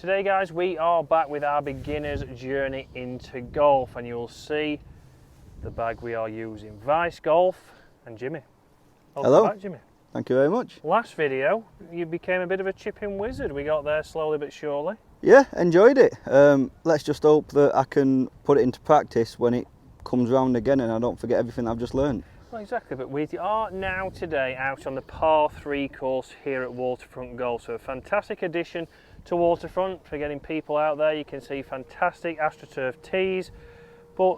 today guys we are back with our beginner's journey into golf, and you'll see the bag we are using. Vice Golf and Jimmy. Welcome Hello. back, Jimmy. Thank you very much. Last video you became a bit of a chipping wizard. We got there slowly but surely. Yeah, enjoyed it. Let's just hope that I can put it into practice when it comes round again and I don't forget everything I've just learned. Well, exactly, but we are now today out on the par 3 course here at Waterfront Golf. So a fantastic addition to Waterfront for getting people out there. You can see fantastic AstroTurf tees, but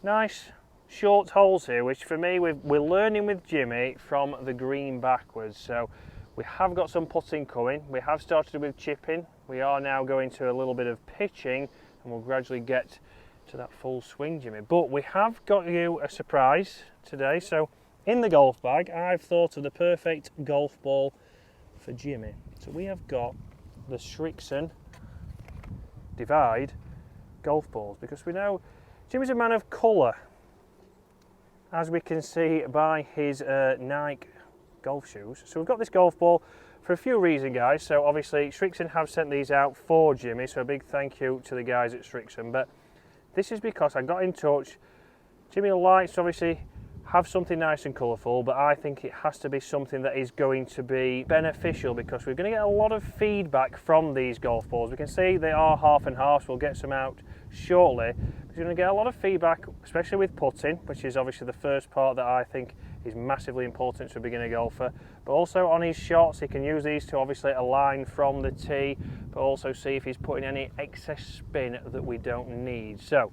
nice short holes here, which for me we're learning with Jimmy from the green backwards. So we have got some putting coming. We have started with chipping. We are now going to a little bit of pitching, and we'll gradually get to that full swing, Jimmy. But we have got you a surprise today. So in the golf bag, I've thought of the perfect golf ball for Jimmy. So we have got the Srixon Divide golf balls, because we know Jimmy's a man of colour, as we can see by his Nike golf shoes. So we've got this golf ball for a few reasons, guys. So obviously Srixon have sent these out for Jimmy, so a big thank you to the guys at Srixon. But this is because I got in touch. Jimmy likes to obviously have something nice and colourful, but I think it has to be something that is going to be beneficial, because we're going to get a lot of feedback from these golf balls. We can see they are half and half, so we'll get some out shortly. We're going to get a lot of feedback, especially with putting, which is obviously the first part that I think is massively important to a beginner golfer, but also on his shots. He can use these to obviously align from the tee, but also see if he's putting any excess spin that we don't need. So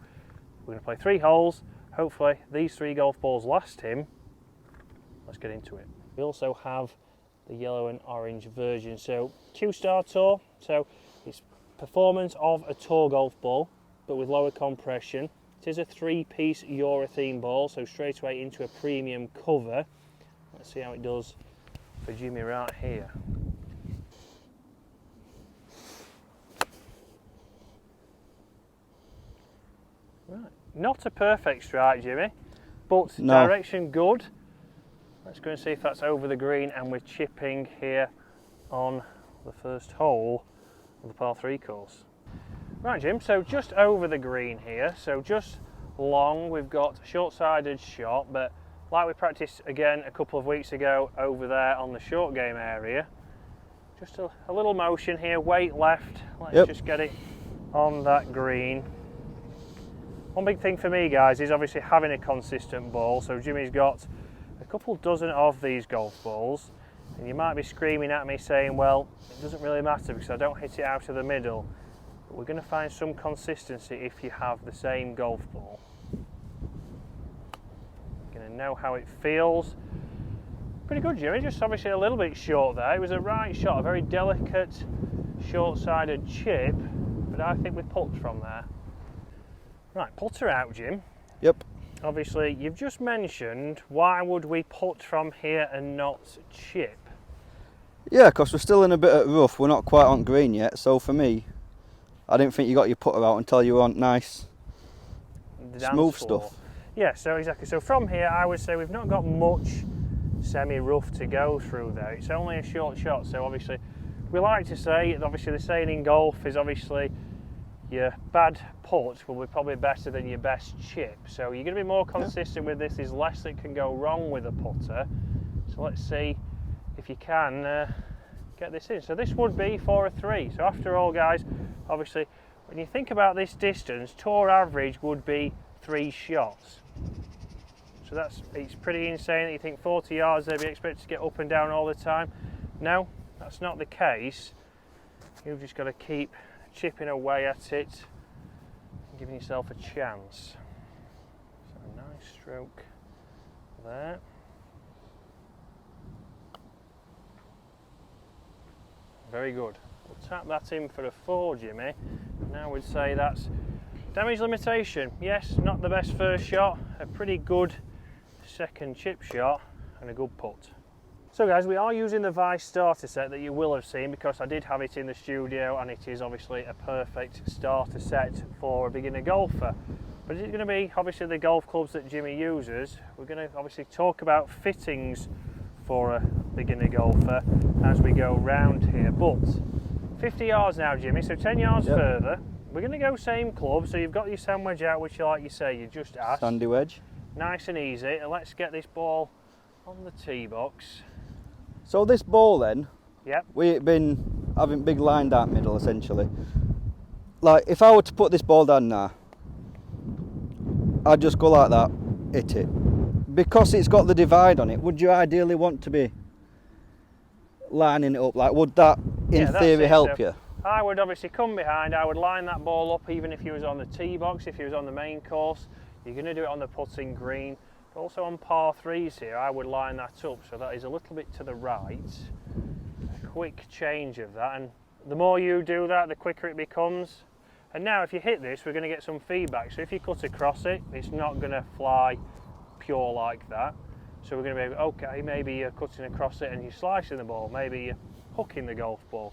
we're going to play 3 holes. Hopefully these 3 golf balls last him. Let's get into it. We also have the yellow and orange version. So Q-Star Tour, so it's performance of a tour golf ball, but with lower compression. It is a 3-piece urethane ball, so straight away into a premium cover. Let's see how it does for Jimmy right here. Right, not a perfect strike, Jimmy, but no. Direction good. Let's go and see if that's over the green, and we're chipping here on the first hole of the par 3 course. Right, Jim, so just over the green here, so just long. We've got a short-sided shot, but like we practiced again a couple of weeks ago over there on the short game area, just a little motion here, weight left. Let's just get it on that green. One big thing for me, guys, is obviously having a consistent ball. So Jimmy's got a couple dozen of these golf balls, and you might be screaming at me saying, well, it doesn't really matter because I don't hit it out of the middle. But we're going to find some consistency if you have the same golf ball. You're going to know how it feels. Pretty good, Jimmy, just obviously a little bit short there. It was a right shot, a very delicate short-sided chip, but I think we pulled from there. Right, putter out, Jim. Yep. Obviously, you've just mentioned, why would we putt from here and not chip? Yeah, because we're still in a bit of rough. We're not quite on green yet. So for me, I didn't think you got your putter out until you were on nice, smooth stuff. Yeah, so exactly. So from here, I would say we've not got much semi-rough to go through there. It's only a short shot. So obviously, we like to say, obviously the saying in golf is obviously, your bad putt will be probably better than your best chip. So you're going to be more consistent with this. There's less that can go wrong with a putter. So let's see if you can get this in. So this would be for a 3. So after all, guys, obviously, when you think about this distance, tour average would be 3 shots. So it's pretty insane that you think 40 yards they'd be expected to get up and down all the time. No, that's not the case. You've just got to keep chipping away at it and giving yourself a chance. So a nice stroke there. Very good. We'll tap that in for a 4, Jimmy. Now we'd say that's damage limitation. Yes, not the best first shot, a pretty good second chip shot, and a good putt. So guys, we are using the Vice starter set that you will have seen, because I did have it in the studio, and it is obviously a perfect starter set for a beginner golfer. But is it going to be obviously the golf clubs that Jimmy uses? We're going to obviously talk about fittings for a beginner golfer as we go round here, but 50 yards now, Jimmy, so 10 yards Yep. further. We're going to go same club, so you've got your sand wedge out, which, like you say, you just asked. Sandy wedge. Nice and easy, and let's get this ball on the tee box. So this ball then, Yep. we've been having big line down middle essentially. Like if I were to put this ball down now, I'd just go like that, hit it. Because it's got the divide on it, would you ideally want to be lining it up? Like would that in Yeah, that's theory it, help so you? I would obviously come behind, I would line that ball up even if you was on the tee box, if you was on the main course. You're going to do it on the putting green. But also on par threes here, I would line that up so that is a little bit to the right. A quick change of that, and the more you do that, the quicker it becomes. And now if you hit this, we're going to get some feedback. So if you cut across it, it's not going to fly pure like that. So we're going to be, okay, maybe you're cutting across it and you're slicing the ball, maybe you're hooking the golf ball.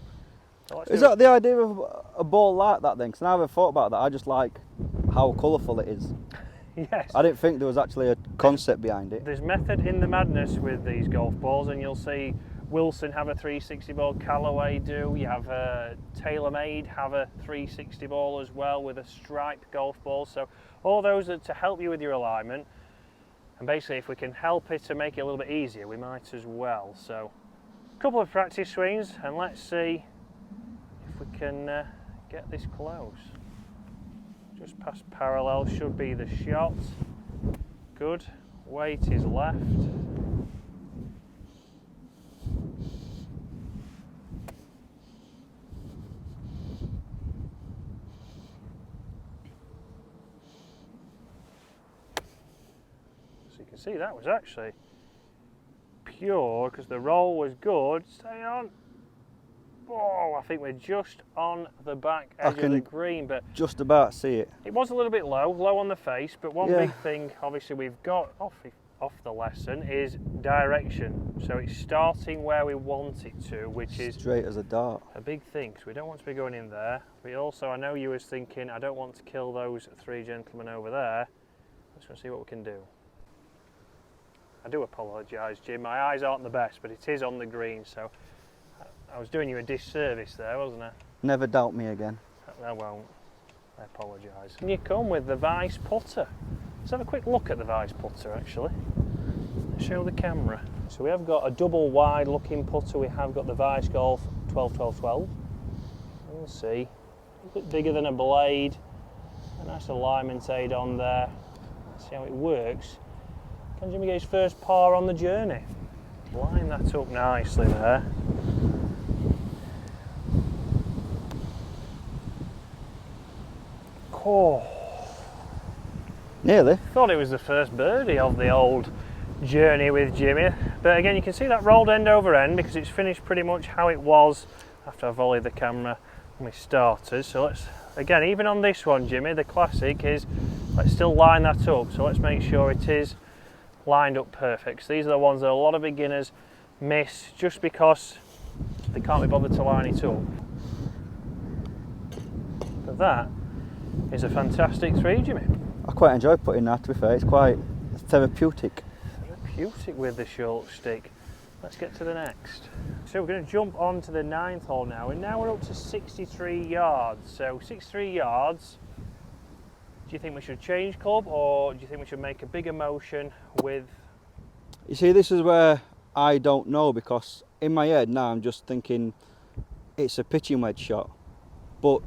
So Is that the idea of a ball like that then? Because I never thought about that. I just like how colourful it is. Yes. I didn't think there was actually a concept behind it. There's method in the madness with these golf balls, and you'll see Wilson have a 360 ball, Callaway do, you have TaylorMade have a 360 ball as well with a striped golf ball. So all those are to help you with your alignment, and basically if we can help it to make it a little bit easier, we might as well. So a couple of practice swings, and let's see if we can get this close. Just past parallel should be the shot. Good. Weight is left. So you can see that was actually pure because the roll was good. Stay on. Oh, I think we're just on the back edge of the green, but just about see it. it was a little bit low on the face, but one Yeah. big thing obviously we've got off the lesson is direction. So it's starting where we want it to, which is Straight as a dart. a big thing, because we don't want to be going in there. We also, I know you was thinking, I don't want to kill those three gentlemen over there. Let's go see what we can do. I do apologise, Jim, my eyes aren't the best, but it is on the green, so I was doing you a disservice there, wasn't I? Never doubt me again. I won't. I apologise. Can you come with the Vice putter? Let's have a quick look at the Vice putter actually. Show the camera. So we have got a double wide looking putter. We have got the Vice Golf 12-12-12. We'll see. A bit bigger than a blade. A nice alignment aid on there. Let's see how it works. Can Jimmy get his first par on the journey? Line that up nicely there. Oh, Nearly. thought it was the first birdie of the old journey with Jimmy, but again you can see that rolled end over end because it's finished pretty much how it was after I volleyed the camera when we started. So let's, again, even on this one, Jimmy, the classic is, let's still line that up, so let's make sure it is lined up perfect. So these are the ones that a lot of beginners miss just because they can't be bothered to line it up. But that is a fantastic three, Jimmy. I quite enjoy putting that, to be fair. It's quite therapeutic. Therapeutic with the short stick. Let's get to the next. So we're going to jump on to the 9th hole now, and now we're up to 63 yards. So 63 yards, do you think we should change club, or do you think we should make a bigger motion with... You see, this is where I don't know, because in my head now I'm just thinking it's a pitching wedge shot. But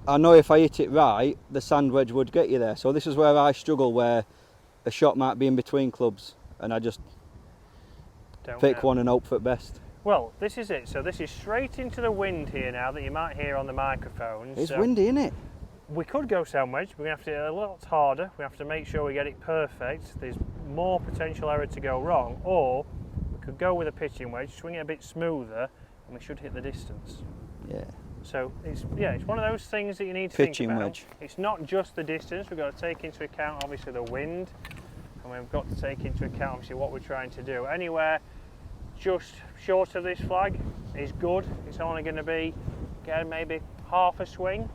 I know if I hit it right, the sand wedge would get you there. So this is where I struggle, where a shot might be in between clubs and I just pick one and hope for the best. Well, this is it. So this is straight into the wind here now that you might hear on the microphones. It's so windy, isn't it? we could go sand wedge. We're going to have to do it a lot harder. We have to make sure we get it perfect. There's more potential error to go wrong. Or we could go with a pitching wedge, swing it a bit smoother, and we should hit the distance. Yeah. So it's one of those things that you need to Pitching think about. wedge. It's not just the distance. We've got to take into account obviously the wind, and we've got to take into account obviously what we're trying to do. Anywhere just short of this flag is good. It's only going to be, again, maybe half a swing.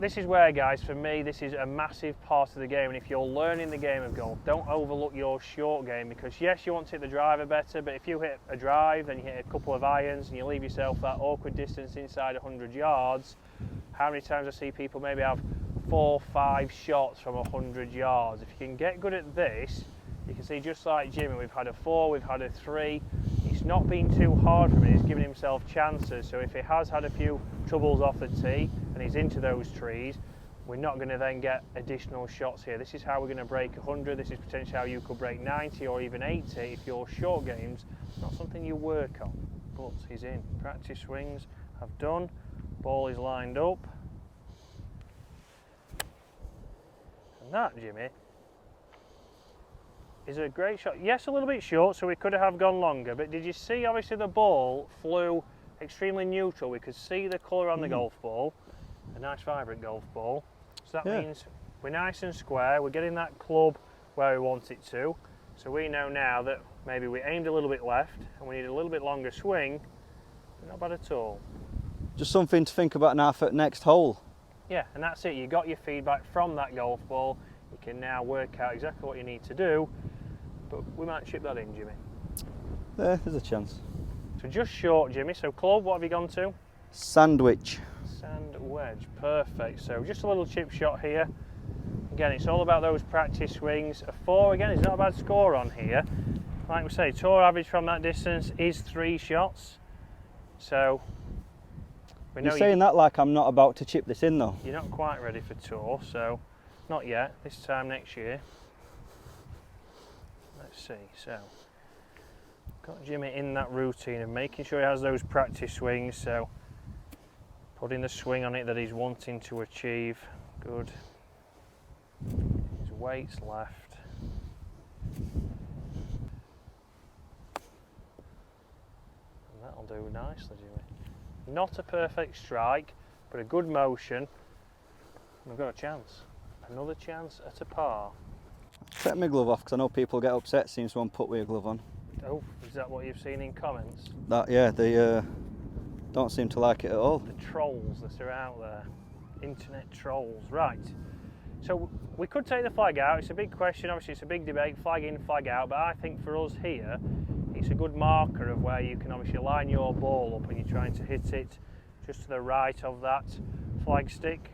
this is where, guys, for me, this is a massive part of the game. And if you're learning the game of golf, don't overlook your short game, because yes, you want to hit the driver better, but if you hit a drive, then you hit a couple of irons and you leave yourself that awkward distance inside 100 yards, how many times I see people maybe have 4, 5 shots from 100 yards. If you can get good at this, you can see just like Jimmy, we've had a 4, we've had a 3. It's not been too hard for him, he's giving himself chances. So if he has had a few troubles off the tee and he's into those trees, we're not going to then get additional shots here. This is how we're going to break 100. This is potentially how you could break 90 or even 80 if your short game's not something you work on. But he's in. Practice swings have done. Ball is lined up. And that, Jimmy, is a great shot. Yes, a little bit short, so we could have gone longer, but did you see, obviously the ball flew extremely neutral. We could see the colour on the golf ball, a nice vibrant golf ball. So that means we're nice and square, we're getting that club where we want it to. So we know now that maybe we aimed a little bit left and we need a little bit longer swing, but not bad at all. Just something to think about now for next hole. Yeah, and that's it. You got your feedback from that golf ball. You can now work out exactly what you need to do. But we might chip that in, Jimmy. There's a chance. So just short, Jimmy. So club, what have you gone to? Sandwich. Sand wedge, perfect. So just a little chip shot here. Again, it's all about those practice swings. A 4 again is not a bad score on here. Like we say, tour average from that distance is 3 shots. So we know you're saying that like I'm not about to chip this in though. You're not quite ready for tour, so not yet. This time next year. Let's see, so got Jimmy in that routine of making sure he has those practice swings, so putting the swing on it that he's wanting to achieve. Good. His weight's left. And that'll do nicely, Jimmy. Not a perfect strike, but a good motion. We've got a chance. Another chance at a par. Take my glove off because I know people get upset seeing someone put with a glove on. Oh, is that what you've seen in comments? That, yeah, they don't seem to like it at all. The trolls that are out there. Internet trolls. Right. So we could take the flag out. It's a big question. Obviously, it's a big debate, flag in, flag out. But I think for us here, it's a good marker of where you can obviously line your ball up when you're trying to hit it just to the right of that flag stick.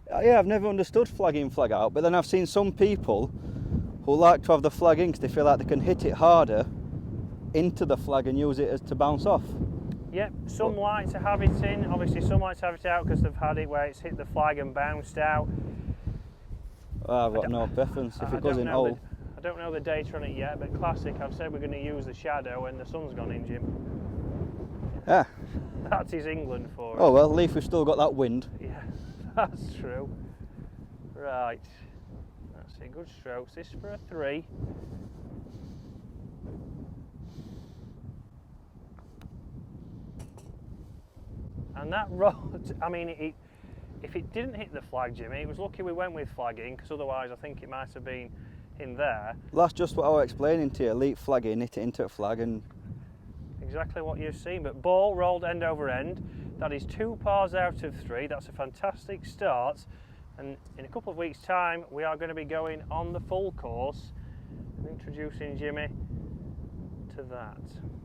Yeah, I've never understood flag in, flag out, but then I've seen some people who like to have the flag in because they feel like they can hit it harder into the flag and use it as to bounce off. Yep, some like to have it in, obviously some like to have it out because they've had it where it's hit the flag and bounced out. Well, I've got no preference if it goes in hole. I don't know the data on it yet, but classic, I've said we're going to use the shadow and the sun's gone in, Jim. Yeah. That is England for us. Oh well, at least we've still got that wind. Yeah, that's true. Right, that's it, good strokes. This is for a 3. And that rod, I mean, if it didn't hit the flag, Jimmy, it was lucky we went with flagging, because otherwise I think it might have been in there. Well, that's just what I was explaining to you. Elite flagging, hit it into a flag and... Exactly what you've seen, but ball rolled end over end. That is 2 pars out of 3. That's a fantastic start. And in a couple of weeks' time, we are going to be going on the full course and introducing Jimmy to that.